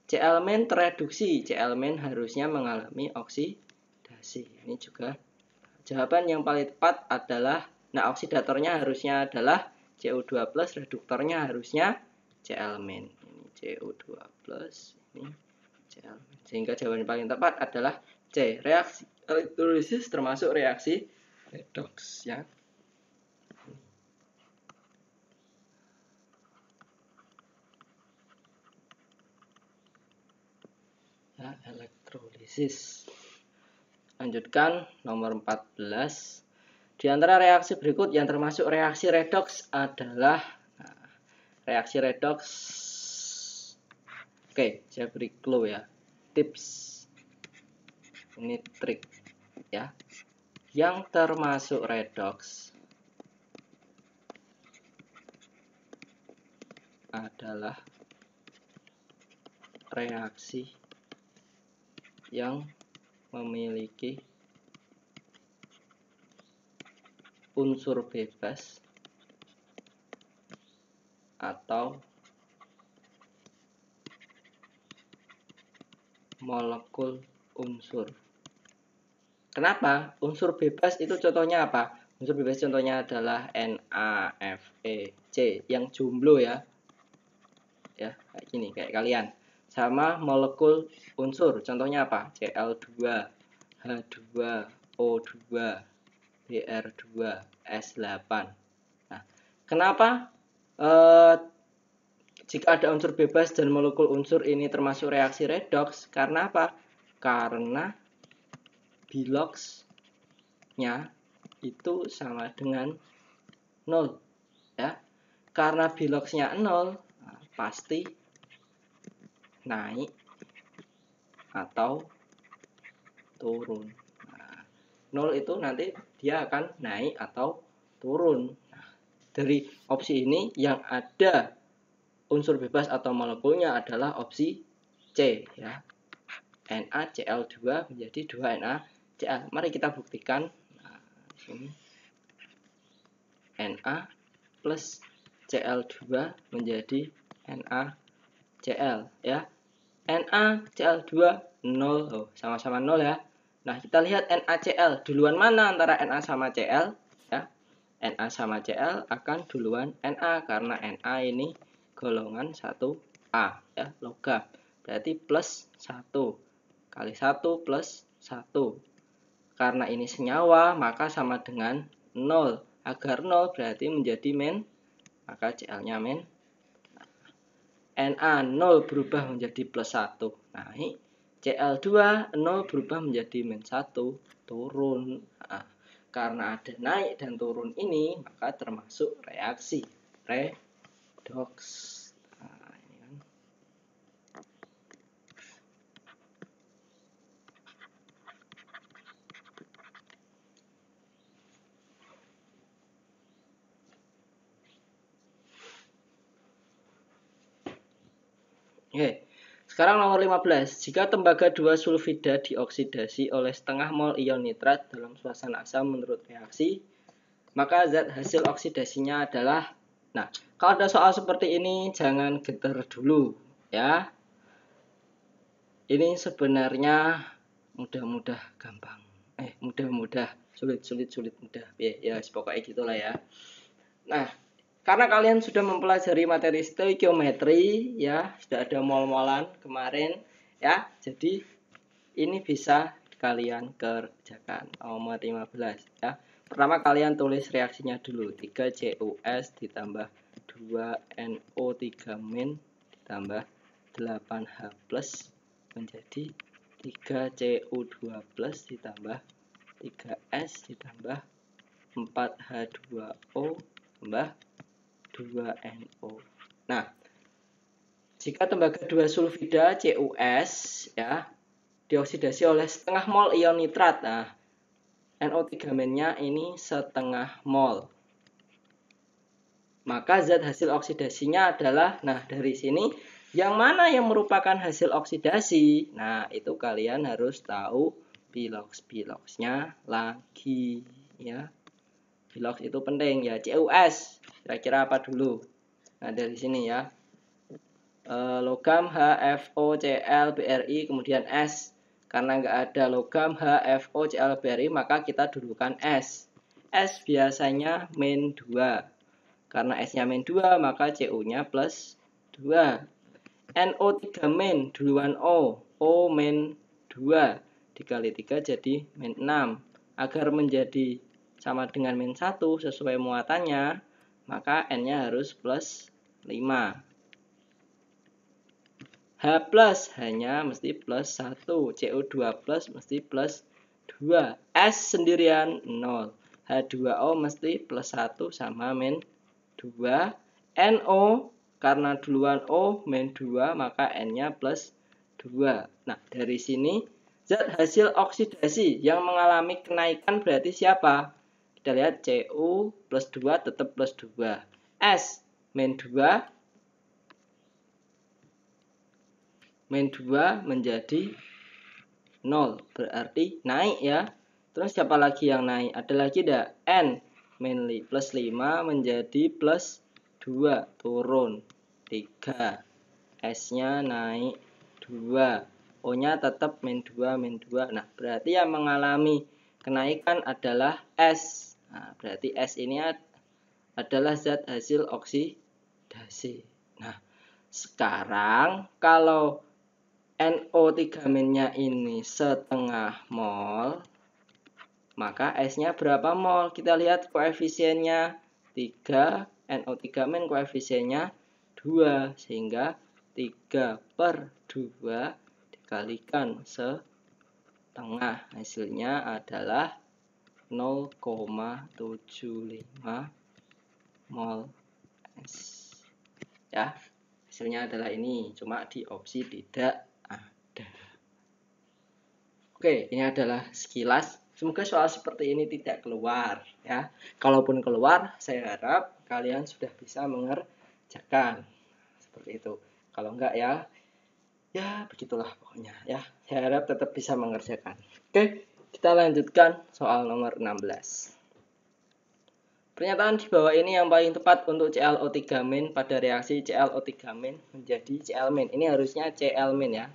Cl- tereduksi, Cl- harusnya mengalami oksidasi. Ini juga jawaban yang paling tepat adalah, oksidatornya harusnya adalah Cu2 plus, reduktornya harusnya Cl-. Ini Cu2 plus, ini Cl-. Sehingga jawaban yang paling tepat adalah C. Reaksi elektrolisis termasuk reaksi redoks, ya. Elektrolisis. Lanjutkan nomor 14. Di antara reaksi berikut yang termasuk reaksi redoks adalah reaksi redoks. Oke, saya beri clue ya. Tips. Ini trik, ya. Yang termasuk redoks adalah reaksi yang memiliki unsur bebas atau molekul unsur. Kenapa? Unsur bebas itu contohnya apa? Unsur bebas contohnya adalah NaFeC yang jomblo, ya. Ya, kayak gini, kayak kalian. Sama molekul unsur, contohnya apa? Cl2, H2, O2, Br2, S8. Nah, kenapa jika ada unsur bebas dan molekul unsur ini termasuk reaksi redoks? Karena apa? Karena biloxnya itu sama dengan 0, ya. Karena biloxnya 0, pasti naik atau turun. 0 itu nanti dia akan naik atau turun. Dari opsi ini yang ada unsur bebas atau molekulnya adalah opsi C, ya. NaCl2 menjadi 2NaCl. Mari kita buktikan. Nah, sini Na plus Cl2 menjadi NaCl ya. NaCl2 0, sama-sama 0 ya. Nah, kita lihat NaCl duluan mana antara Na sama Cl ya. Na sama Cl akan duluan Na karena Na ini golongan 1A ya, logam. Berarti plus 1 kali 1 plus 1. Karena ini senyawa maka sama dengan 0. Agar 0 berarti menjadi min, maka Cl-nya min. Na 0 berubah menjadi plus 1 naik, Cl2 0 berubah menjadi min 1 turun. Nah, karena ada naik dan turun ini maka termasuk reaksi redox. Nah, ini kan. Oke. Sekarang nomor 15. Jika tembaga 2 sulfida dioksidasi oleh setengah mol ion nitrat dalam suasana asam menurut reaksi, maka zat hasil oksidasinya adalah. Nah, kalau ada soal seperti ini jangan getar dulu ya. Ini sebenarnya mudah-mudah gampang. Mudah-mudah sulit mudah. Ya, pokoknya gitulah ya. Nah, karena kalian sudah mempelajari materi stoikiometri ya, sudah ada mol-molan kemarin ya. Jadi ini bisa kalian kerjakan. Nomor 15 ya. Pertama kalian tulis reaksinya dulu. 3CuS ditambah 2NO3- ditambah 8H+ menjadi 3Cu2+ ditambah 3S ditambah 4H2O tambah 2NO. Nah, jika tembaga 2 sulfida CuS ya dioksidasi oleh setengah mol ion nitrat. Nah, NO3- ini setengah mol. Maka zat hasil oksidasinya adalah, nah dari sini yang mana yang merupakan hasil oksidasi? Nah, itu kalian harus tahu bilox-biloxnya lagi ya. Bilox itu penting ya. CuS kira-kira apa dulu? Nah, dari sini ya. Logam HFOCl Bri kemudian S. Karena nggak ada logam HFOCl Bri maka kita dulukan S. S biasanya min 2. Karena S-nya min 2 maka Cu-nya plus 2. NO3- duluan O. O min 2 dikali 3 jadi min 6. Agar menjadi sama dengan min 1 sesuai muatannya maka N-nya harus plus 5. H+ hanya mesti plus 1, Cu2+ mesti plus 2, S sendirian 0, H2O mesti plus 1 sama min 2, NO karena duluan O min 2 maka N-nya plus 2. Nah, dari sini zat hasil oksidasi yang mengalami kenaikan berarti siapa? Kita lihat Cu plus 2 tetap plus 2, S min 2 menjadi 0 berarti naik ya. Terus siapa lagi yang naik? Ada lagi tidak? N min plus 5 menjadi plus 2 turun 3. S-nya naik 2. O-nya tetap min 2 min 2. Nah, berarti yang mengalami kenaikan adalah S. Nah, berarti S ini adalah zat hasil oksidasi. Nah, sekarang kalau NO3- ini setengah mol, maka S-nya berapa mol? Kita lihat koefisiennya 3, NO3- koefisiennya 2, sehingga 3/2 dikalikan setengah. Hasilnya adalah 0,75 mol S. Ya, hasilnya adalah ini, cuma di opsi tidak ada. Oke, ini adalah sekilas. Semoga soal seperti ini tidak keluar ya. Kalaupun keluar, saya harap kalian sudah bisa mengerjakan seperti itu. Kalau enggak ya Ya, begitulah pokoknya ya. Saya harap tetap bisa mengerjakan. Oke, kita lanjutkan soal nomor 16. Pernyataan di bawah ini yang paling tepat untuk ClO3 min pada reaksi ClO3 min menjadi Cl min. Ini harusnya Cl min ya.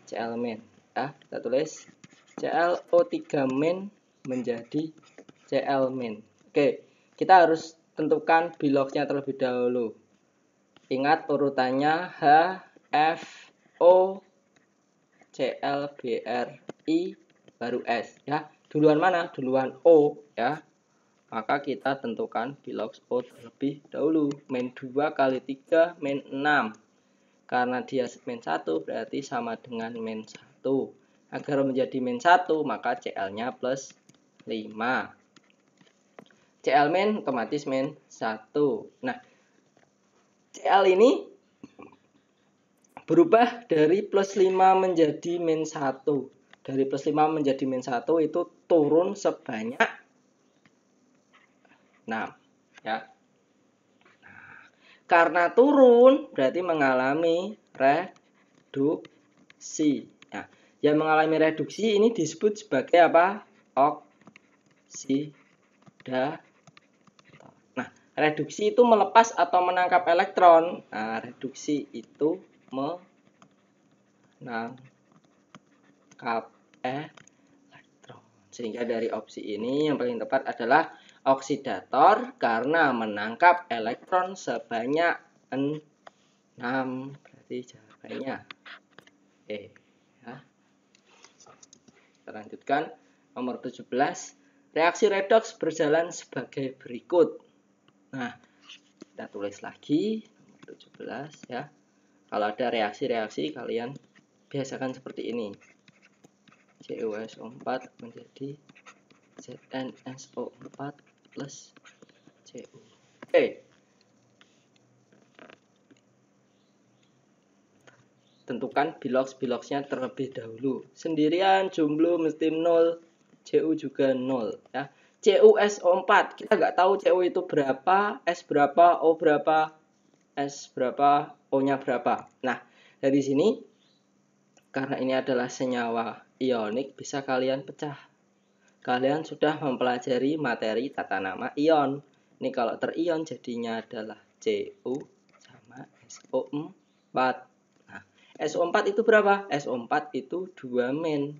Cl min. Ya, kita tulis ClO3 min menjadi Cl min. Oke, kita harus tentukan biloknya terlebih dahulu. Ingat urutannya H, F, O, Cl, Br, I, baru S ya. Duluan mana? Duluan O ya. Maka kita tentukan bilok O terlebih dahulu. Min 2 kali 3 min 6. Karena dia min 1 berarti sama dengan min 1. Agar menjadi min 1 maka Cl-nya plus 5. Cl min otomatis min 1. Nah, Cl ini berubah dari plus 5 menjadi min 1. Dari plus 5 menjadi min 1 itu turun sebanyak 6 ya. Nah, karena turun berarti mengalami reduksi. Nah, yang mengalami reduksi ini disebut sebagai apa? Oksida. Nah, reduksi itu melepas atau menangkap elektron. Nah, reduksi itu menangkap elektron. Sehingga dari opsi ini yang paling tepat adalah oksidator karena menangkap elektron sebanyak 6. Berarti jawabannya E ya. Kita lanjutkan nomor 17. Reaksi redoks berjalan sebagai berikut. Nah, kita tulis lagi nomor 17 ya. Kalau ada reaksi-reaksi kalian biasakan seperti ini. CuSO4 menjadi ZnSO4 plus Cu. Oke. Tentukan biloks-biloksnya terlebih dahulu. Sendirian jumlah mesti 0, Cu juga 0 ya. CuSO4 kita nggak tahu Cu itu berapa, S berapa, O berapa, S berapa, O-nya berapa. Nah, dari sini karena ini adalah senyawa ionik bisa kalian pecah. Kalian sudah mempelajari materi tata nama ion. Ini kalau terion jadinya adalah Cu sama SO4. Nah, SO4 itu berapa? SO4 itu 2 min.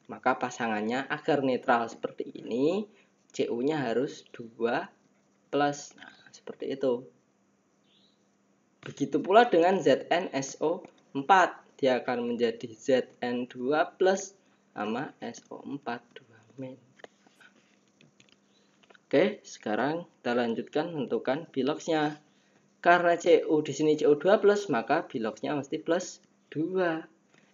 Maka pasangannya agar netral seperti ini, Cu-nya harus 2 plus. Nah, seperti itu. Begitu pula dengan ZnSO4. Dia akan menjadi Zn2 plus sama SO4 2 min. Oke, sekarang kita lanjutkan tentukan biloksnya. Karena Cu di sini Cu2 plus, maka biloksnya mesti plus 2.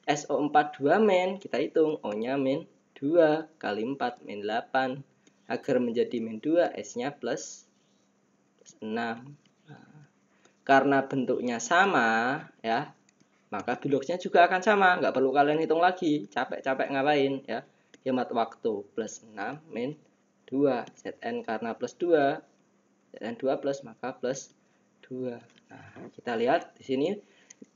SO4 2 min, kita hitung O-nya min 2 kali 4 min 8. Agar menjadi min 2, S-nya plus 6. Nah, karena bentuknya sama ya, maka biloksnya juga akan sama. Nggak perlu kalian hitung lagi, capek-capek ngapain ya. Hemat waktu, plus 6 min 2. Zn karena plus 2, Zn 2 plus maka plus 2. Nah, kita lihat di sini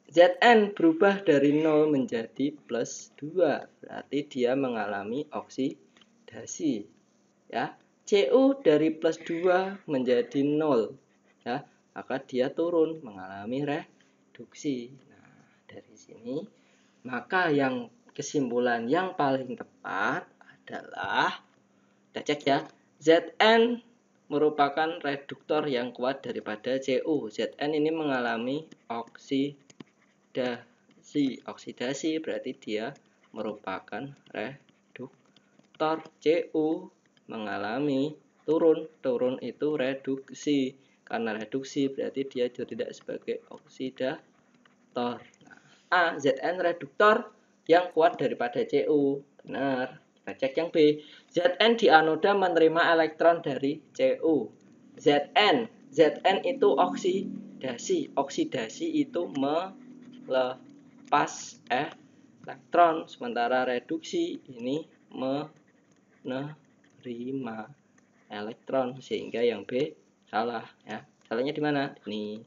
Zn berubah dari 0 menjadi plus 2. Berarti dia mengalami oksidasi. Ya. Cu dari plus 2 menjadi 0. Ya, maka dia turun mengalami reduksi. Nah, dari sini maka yang kesimpulan yang paling tepat adalah kita cek ya, Zn merupakan reduktor yang kuat daripada Cu. Zn ini mengalami oksidasi. Oksidasi berarti dia merupakan reduktor. Cu mengalami turun. Turun itu reduksi. Karena reduksi berarti dia tidak sebagai oksidator. Nah, A, Zn reduktor yang kuat daripada Cu. Benar. Kita cek yang B. Zn di anoda menerima elektron dari Cu. Zn itu oksidasi. Oksidasi itu melepas elektron. Sementara reduksi ini menerima elektron. Sehingga yang B salah ya. Salahnya di mana? Ini.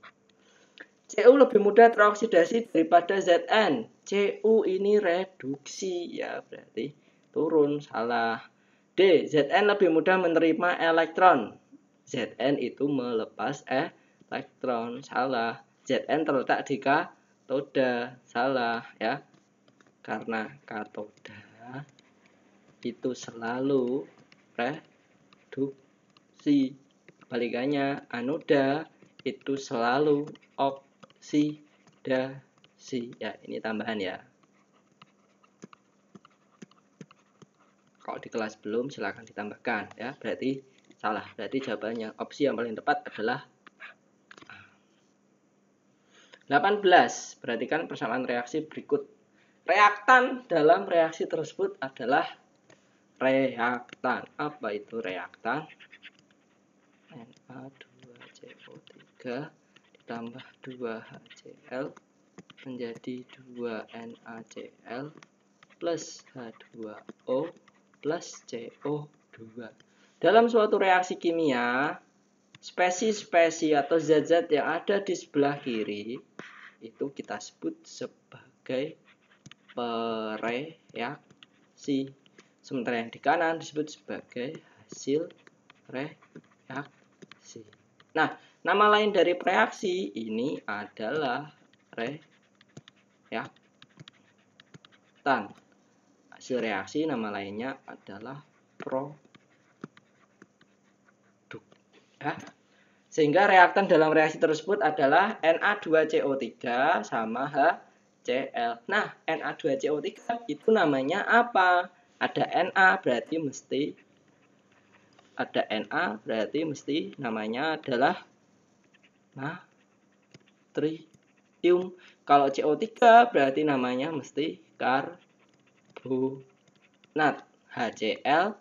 Cu lebih mudah teroksidasi daripada Zn. Cu ini reduksi ya, berarti turun, salah. D. Zn lebih mudah menerima elektron. Zn itu melepas elektron, salah. Zn terletak di katoda, salah ya. Karena katoda itu selalu reduksi. Kebalikannya, anoda itu selalu oksidasi. Ya, ini tambahan ya. Kalau di kelas belum silahkan ditambahkan ya. Berarti salah. Berarti jawabannya opsi yang paling tepat adalah 18. Perhatikan persamaan reaksi berikut. Reaktan dalam reaksi tersebut adalah reaktan. Apa itu reaktan? Na2CO3 ditambah 2HCl menjadi 2NaCl plus H2O plus CO2. Dalam suatu reaksi kimia, spesies-spesies atau zat-zat yang ada di sebelah kiri itu kita sebut sebagai pereaksi. Sementara yang di kanan disebut sebagai hasil reaksi. Nah, nama lain dari reaksi ini adalah reaktan. Hasil reaksi nama lainnya adalah produk. Ya. Sehingga reaktan dalam reaksi tersebut adalah Na2CO3 sama HCl. Nah, Na2CO3 itu namanya apa? Ada Na berarti namanya adalah natrium. Kalau CO3 berarti namanya mesti karbonat. HCl,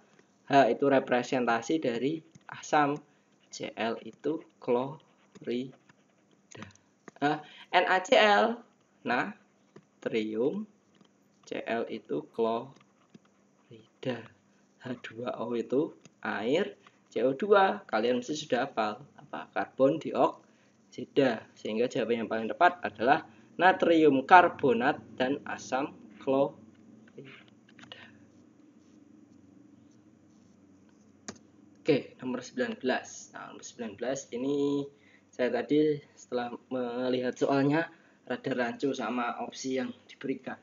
H itu representasi dari asam, Cl itu klorida. NaCl natrium, Cl itu klorida. H2O itu air, CO2 kalian mesti sudah hafal apa? Karbon dioksida. Sehingga jawaban yang paling tepat adalah natrium karbonat dan asam klorida. Oke, nomor 19. Nah, nomor 19 ini saya tadi setelah melihat soalnya rada rancu sama opsi yang diberikan.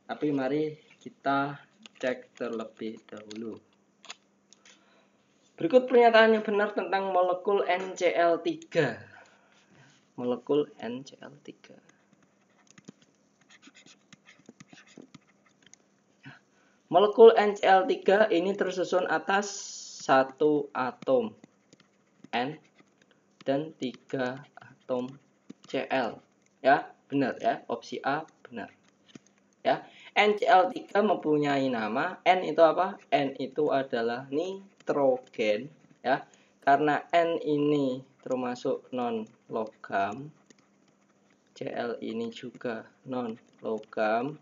Tapi mari kita cek terlebih dahulu. Berikut pernyataan yang benar tentang molekul NCl3. Molekul NCl3. Molekul NCl3 ini tersusun atas satu atom N dan 3 atom Cl. Ya, benar ya. Opsi A benar. Ya. NCl3 mempunyai nama. N itu apa? N itu adalah nitrogen ya. Karena N ini termasuk non logam, Cl ini juga non logam,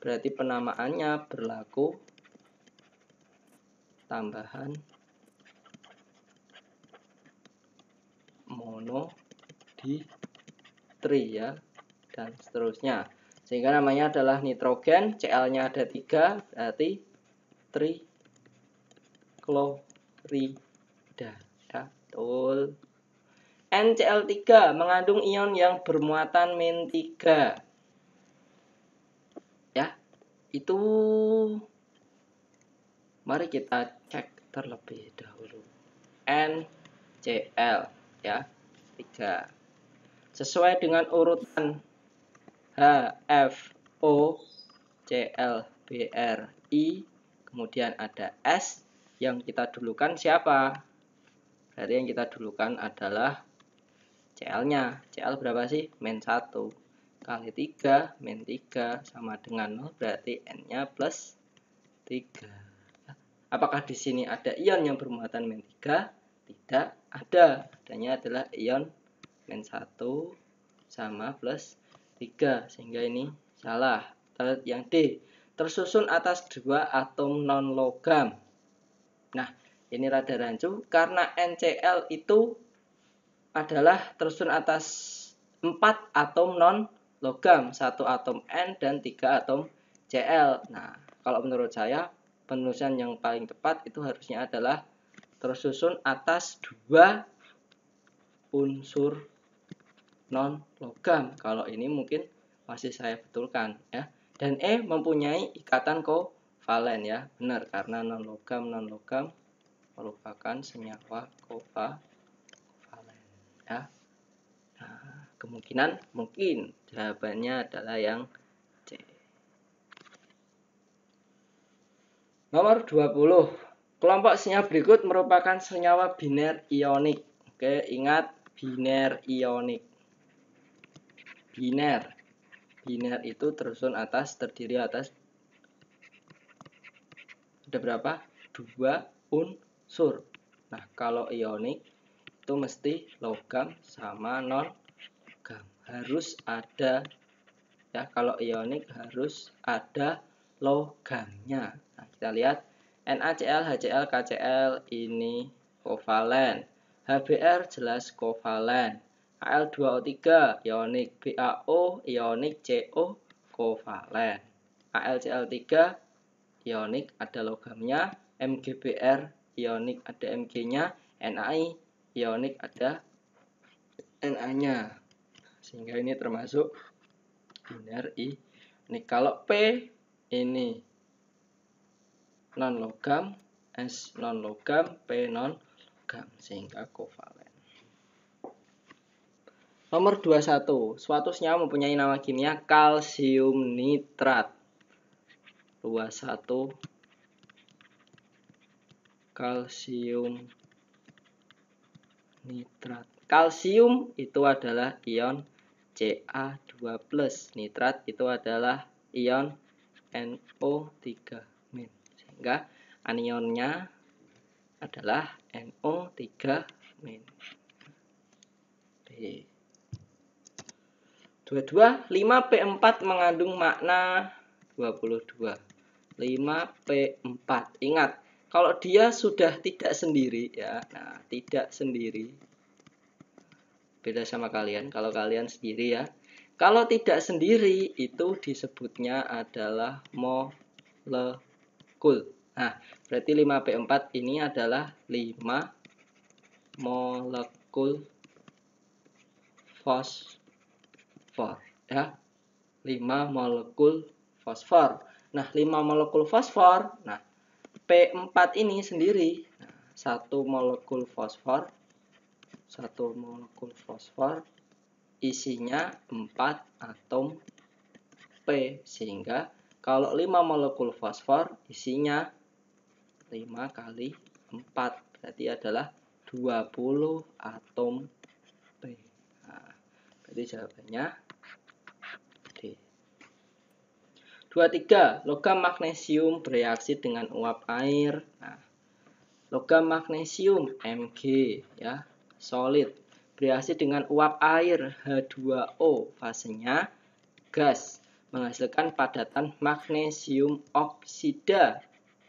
berarti penamaannya berlaku tambahan monoditri ya, dan seterusnya. Sehingga namanya adalah nitrogen, Cl-nya ada 3, berarti triklorida. Ya, betul. NCl3 mengandung ion yang bermuatan -3. Ya, itu mari kita cek terlebih dahulu. NCl ya, 3. Sesuai dengan urutan HFO, ClBrI, kemudian ada S yang kita dulukan siapa? Berarti yang kita dulukan adalah Cl-nya. Cl berapa sih? -1 kali 3 -3 sama dengan 0, berarti N-nya +3. Apakah di sini ada ion yang bermuatan -3? Tidak ada. Adanya adalah ion -1 sama +3. Sehingga ini salah. Kita lihat yang D. Tersusun atas 2 atom non logam. Nah, ini rada rancu karena NCl itu adalah tersusun atas 4 atom non logam, 1 atom N dan 3 atom Cl. Nah, kalau menurut saya penulisan yang paling tepat itu harusnya adalah tersusun atas 2 unsur non logam. Kalau ini mungkin masih saya betulkan ya. Dan E mempunyai ikatan kovalen ya. Benar, karena non logam merupakan senyawa kovalen ya. Nah, kemungkinan mungkin jawabannya adalah yang C. Nomor 20. Kelompok senyawa berikut merupakan senyawa biner ionik. Oke, ingat biner ionik. Biner itu terdiri atas ada berapa? 2 unsur. Nah, kalau ionik itu mesti logam sama non logam. Harus ada ya, kalau ionik harus ada logamnya. Nah, kita lihat NaCl, HCl, KCl ini kovalen. HBr jelas kovalen. Al2O3 ionik, BaO ionik, CO kovalen. AlCl3 ionik ada logamnya, MgBr ionik ada Mg-nya, NaI ionik ada Na-nya. Sehingga ini termasuk biner ionik. Kalau P ini non logam, S non logam, P non logam, sehingga kovalen. Nomor 21. Suatu senyawa mempunyai nama kimia kalsium nitrat. 21. Kalsium nitrat. Kalsium itu adalah ion Ca2+. Nitrat itu adalah ion NO3-. Sehingga anionnya adalah NO3-. 22. 5P4 mengandung makna 22. 5P4. Ingat, kalau dia sudah tidak sendiri ya. Nah, tidak sendiri. Beda sama kalian. Kalau kalian sendiri ya. Kalau tidak sendiri itu disebutnya adalah molekul. Nah, berarti 5P4 ini adalah 5 molekul fosfor ya. 5 molekul fosfor. Nah, 5 molekul fosfor. Nah, P4 ini sendiri. Nah, 1 molekul fosfor isinya 4 atom P. Sehingga kalau 5 molekul fosfor isinya 5 kali 4. Berarti adalah 20 atom P. Nah, berarti jawabannya D. 23. Logam magnesium bereaksi dengan uap air. Nah, logam magnesium Mg ya, solid, bereaksi dengan uap air H2O, fasenya gas, menghasilkan padatan magnesium oksida.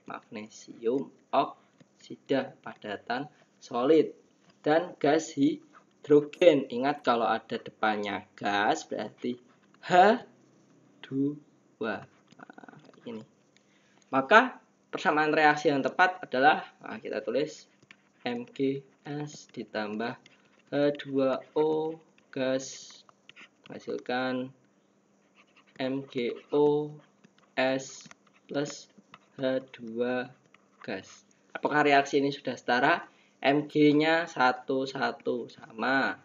Magnesium oksida padatan solid dan gas hidrogen. Ingat, kalau ada depannya gas berarti H2. Nah, ini. Maka persamaan reaksi yang tepat adalah, nah, kita tulis MgS ditambah H2O gas menghasilkan MgOS plus H2 gas. Apakah reaksi ini sudah setara? Mg-nya 1, 1 sama.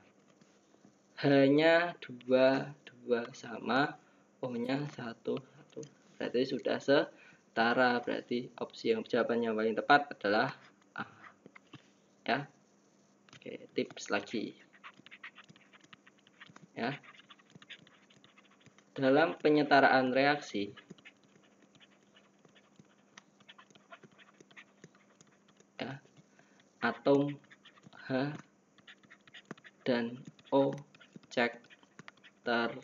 H-nya 2, 2 sama. O-nya 1, 1. Berarti sudah setara. Berarti opsi yang jawaban yang paling tepat adalah A. Ya. Oke, tips lagi. Ya. Dalam penyetaraan reaksi ya, atom H dan O cek terakhir.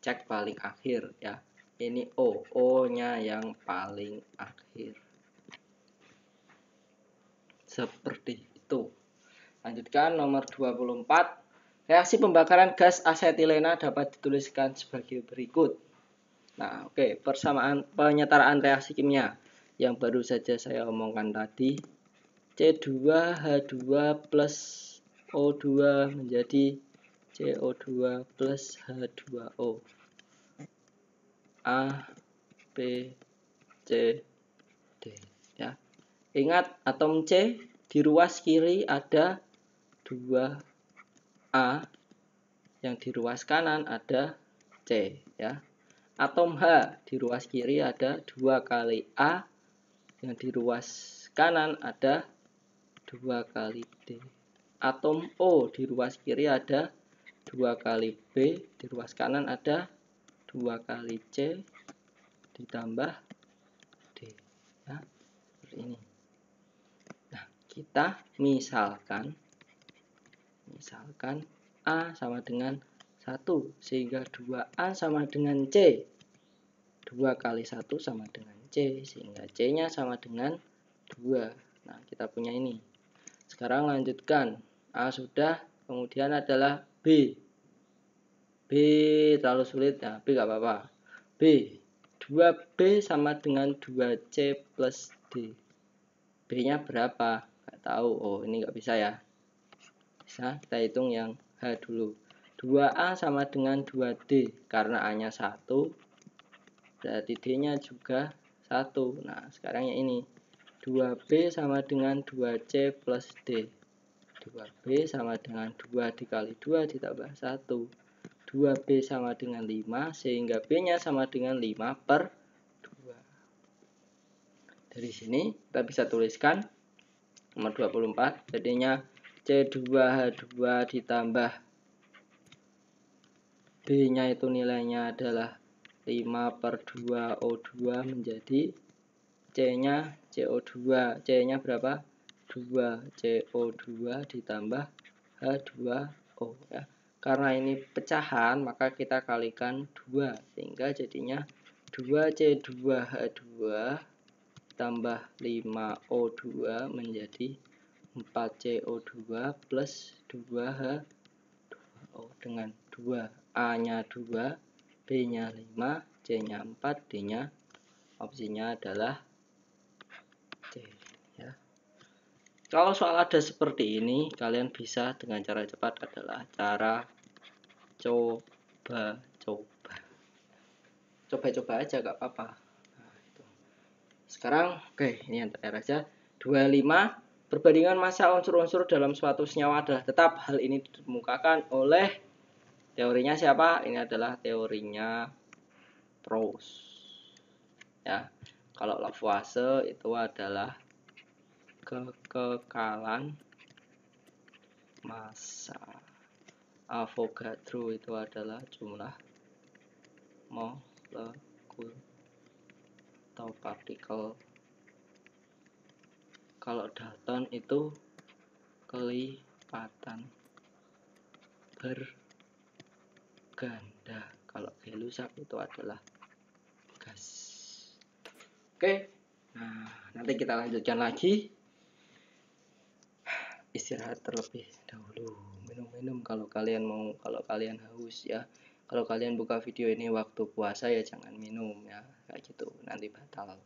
Cek paling akhir ya. Ini O-nya yang paling akhir. Seperti itu. Lanjut. lanjutkan nomor 24. Reaksi pembakaran gas asetilena dapat dituliskan sebagai berikut. Nah, oke, persamaan penyetaraan reaksi kimia yang baru saja saya omongkan tadi. C2H2 plus O2 menjadi CO2 plus H2O. A, B, C, D. Ya. Ingat, atom C di ruas kiri ada 2A, yang di ruas kanan ada C. Ya. Atom H di ruas kiri ada 2 kali A, yang di ruas kanan ada 2 kali D. Atom O di ruas kiri ada 2 kali B, di ruas kanan ada 2 kali C ditambah D. Ya, seperti ini. Nah, kita misalkan A sama dengan 1, sehingga 2A sama dengan C. 2 kali 1 sama dengan C, sehingga C-nya sama dengan 2. Nah, kita punya ini. Sekarang lanjutkan. A sudah, kemudian adalah B. B terlalu sulit, nah B gak apa-apa. B, 2B sama dengan 2C plus D. B-nya berapa? Gak tahu. Oh, ini gak bisa ya. Bisa, kita hitung yang H dulu. 2A sama dengan 2D. Karena A-nya 1, berarti D-nya juga 1. Nah, sekarang yang ini. 2B sama dengan 2C plus D. 2B sama dengan 2 dikali 2 ditambah 1. 2B sama dengan 5, sehingga B-nya sama dengan 5 per 2. Dari sini kita bisa tuliskan nomor 24, jadinya C2H2 ditambah B-nya itu nilainya adalah 5 per 2 O2 menjadi C-nya CO2. C-nya berapa? 2 CO2 ditambah H2O ya. Karena ini pecahan, maka kita kalikan 2, sehingga jadinya 2C2H2 tambah 5O2 menjadi 4CO2 plus 2H2O dengan 2. A-nya 2, B-nya 5, C-nya 4, D-nya opsinya adalah C. Ya. Kalau soal ada seperti ini, kalian bisa dengan cara cepat adalah cara coba aja, gak apa-apa. Nah, itu. Sekarang oke, ini yang terakhir aja. 25, perbandingan massa unsur-unsur dalam suatu senyawa adalah tetap. Hal ini dikemukakan oleh teorinya siapa? Ini adalah teorinya Proust. Ya. Kalau Lavoisier itu adalah kekekalan massa. Avogadro itu adalah jumlah molekul atau partikel. Kalau Dalton itu kelipatan berganda. Kalau Gay-Lussac itu adalah gas. Oke, nah nanti kita lanjutkan lagi. Istirahat terlebih dahulu, minum-minum kalau kalian mau, kalau kalian haus ya. Kalau kalian buka video ini waktu puasa ya jangan minum ya, kayak gitu nanti batal.